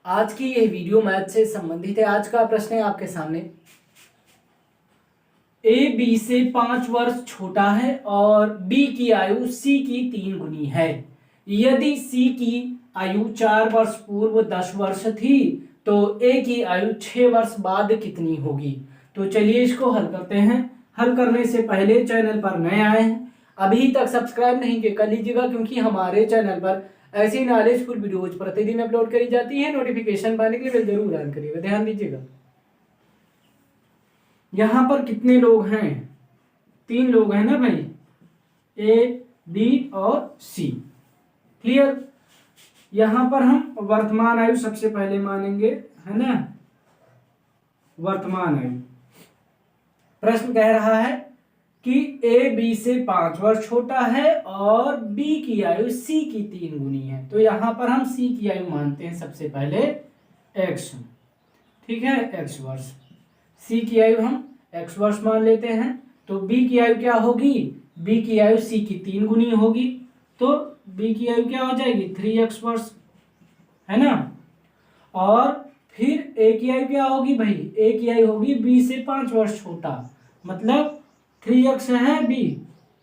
आज की यह वीडियो मैथ से संबंधित है। आज का प्रश्न है आपके सामने, ए बी से 5 वर्ष छोटा है और बी की आयु सी की 3 गुनी है। यदि सी की आयु 4 वर्ष पूर्व 10 वर्ष थी तो ए की आयु 6 वर्ष बाद कितनी होगी। तो चलिए इसको हल करते हैं। हल करने से पहले चैनल पर नए आए हैं, अभी तक सब्सक्राइब नहीं किए कर लीजिएगा, क्योंकि हमारे चैनल पर ऐसी नॉलेजफुल वीडियोज प्रतिदिन अपलोड करी जाती है। नोटिफिकेशन पाने के लिए बेल जरूर ऑन करिएगा। ध्यान दीजिएगा, यहां पर कितने लोग हैं? 3 लोग हैं ना भाई, ए बी और सी। क्लियर। यहां पर हम वर्तमान आयु सबसे पहले मानेंगे, है ना, वर्तमान आयु। प्रश्न कह रहा है कि ए बी से 5 वर्ष छोटा है और बी की आयु सी की 3 गुनी है। तो यहां पर हम सी की आयु मानते हैं सबसे पहले x, ठीक है, x वर्ष। सी की आयु हम x वर्ष मान लेते हैं। तो b की आयु क्या होगी? b की आयु c की 3 गुनी होगी, तो b की आयु क्या हो जाएगी? 3x वर्ष, है ना। और फिर a की आयु क्या होगी भाई? a की आयु होगी b से 5 वर्ष छोटा, मतलब 3x है b,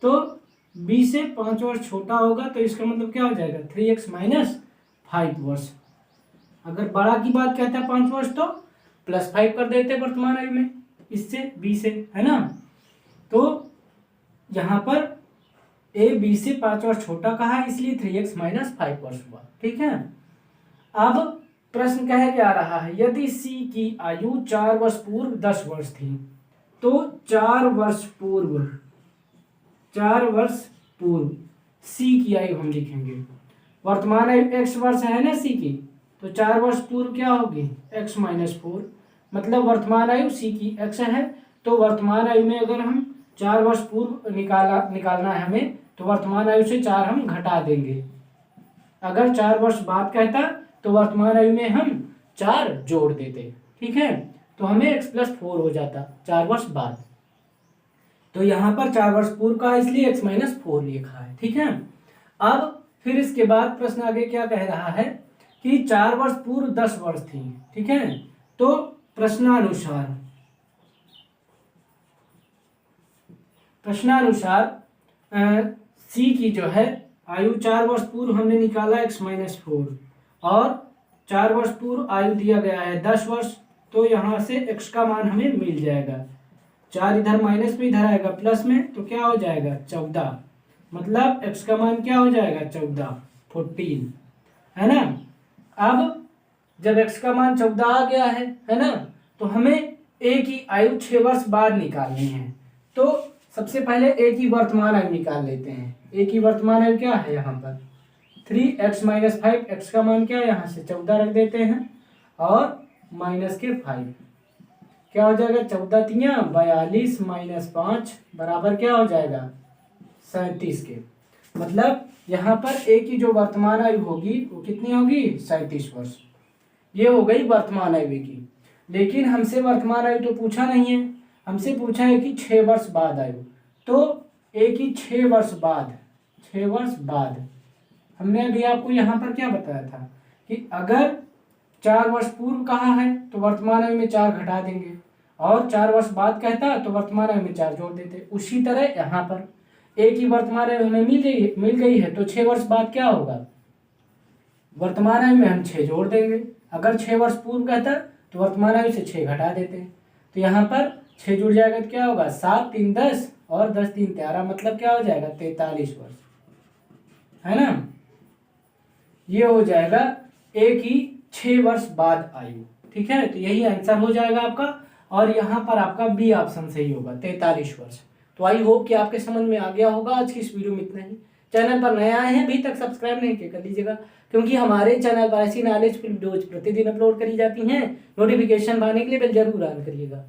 तो b से 5 वर्ष छोटा होगा, तो इसका मतलब क्या हो जाएगा? 3x माइनस 5 वर्ष। अगर बड़ा की बात कहता है 5 वर्ष तो +5 कर देते वर्तमान आयु में, इससे b से, है ना। तो यहां पर a b से 5 वर्ष छोटा कहा है, इसलिए 3x माइनस 5 वर्ष हुआ। ठीक है। अब प्रश्न कह क्या रहा है, यदि c की आयु 4 वर्ष पूर्व 10 वर्ष थी तो 4 वर्ष पूर्व c की आयु हम लिखेंगे। वर्तमान आयु x वर्ष है ना c की, तो 4 वर्ष पूर्व क्या होगी? x माइनस 4, मतलब वर्तमान आयु c की x है। तो वर्तमान आयु में अगर हम 4 वर्ष पूर्व निकालना है हमें, तो वर्तमान आयु से 4 हम घटा देंगे। अगर 4 वर्ष बाद कहता तो वर्तमान आयु में हम 4 जोड़ देते। ठीक है, तो हमें x + 4 हो जाता 4 वर्ष बाद। तो यहां पर 4 वर्ष पूर्व का, इसलिए x माइनस 4 लिखा है। ठीक है। अब फिर इसके बाद प्रश्न आगे क्या कह रहा है कि 4 वर्ष पूर्व 10 वर्ष थी। ठीक है, तो प्रश्नानुसार सी की जो है आयु 4 वर्ष पूर्व हमने निकाला x माइनस 4, और 4 वर्ष पूर्व आयु दिया गया है 10 वर्ष, तो यहाँ से x का मान हमें मिल जाएगा। 4 इधर माइनस में, इधर आएगा प्लस में, तो क्या हो जाएगा? 14, मतलब x का मान क्या हो जाएगा? 14 है ना। अब जब x का मान 14 आ गया है ना, तो हमें a की आयु 6 वर्ष बाद निकालनी है। तो सबसे पहले a की वर्तमान आयु निकाल लेते हैं। a की वर्तमान आयु क्या है? यहाँ पर 3x माइनस 5, x का मान क्या है? यहाँ से 14 रख देते हैं, और माइनस के 5, क्या हो जाएगा? 14 तिया 42 माइनस 5 बराबर क्या हो जाएगा? 37 के। मतलब यहाँ पर a की जो वर्तमान आयु होगी वो कितनी होगी? 37 वर्ष। ये हो गई वर्तमान आयु की। लेकिन हमसे वर्तमान आयु तो पूछा नहीं है, हमसे पूछा है कि 6 वर्ष बाद आयु। तो a की 6 वर्ष बाद हमने अभी आपको यहाँ पर क्या बताया था कि अगर 4 वर्ष पूर्व कहा है तो वर्तमान आयु में 4 घटा देंगे, और 4 वर्ष बाद कहता तो वर्तमान आयु में 4 जोड़ देते। उसी तरह यहाँ पर a की वर्तमान आयु हमें मिल गई है, तो 6 वर्ष बाद क्या होगा? वर्तमान आयु में हम 6 जोड़ देंगे। अगर 6 वर्ष पूर्व कहता तो वर्तमान आयु से 6 घटा देते। तो यहाँ पर 6 जुड़ जाएगा तो क्या होगा? 7 3 10 और 10 3 13, मतलब क्या हो जाएगा? 43 वर्ष, है ना। ये हो जाएगा a की 6 वर्ष बाद आयु। ठीक है, तो यही आंसर हो जाएगा आपका, और यहाँ पर आपका बी ऑप्शन सही होगा, 43 वर्ष। तो आई होप कि आपके समझ में आ गया होगा। आज की इस वीडियो में इतना ही। चैनल पर नए आए हैं, अभी तक सब्सक्राइब नहीं किया कर लीजिएगा, क्योंकि हमारे चैनल पर ऐसी नॉलेजफुल वीडियोज प्रतिदिन अपलोड करी जाती हैं। नोटिफिकेशन पाने के लिए बेल जरूर ऑन करिएगा।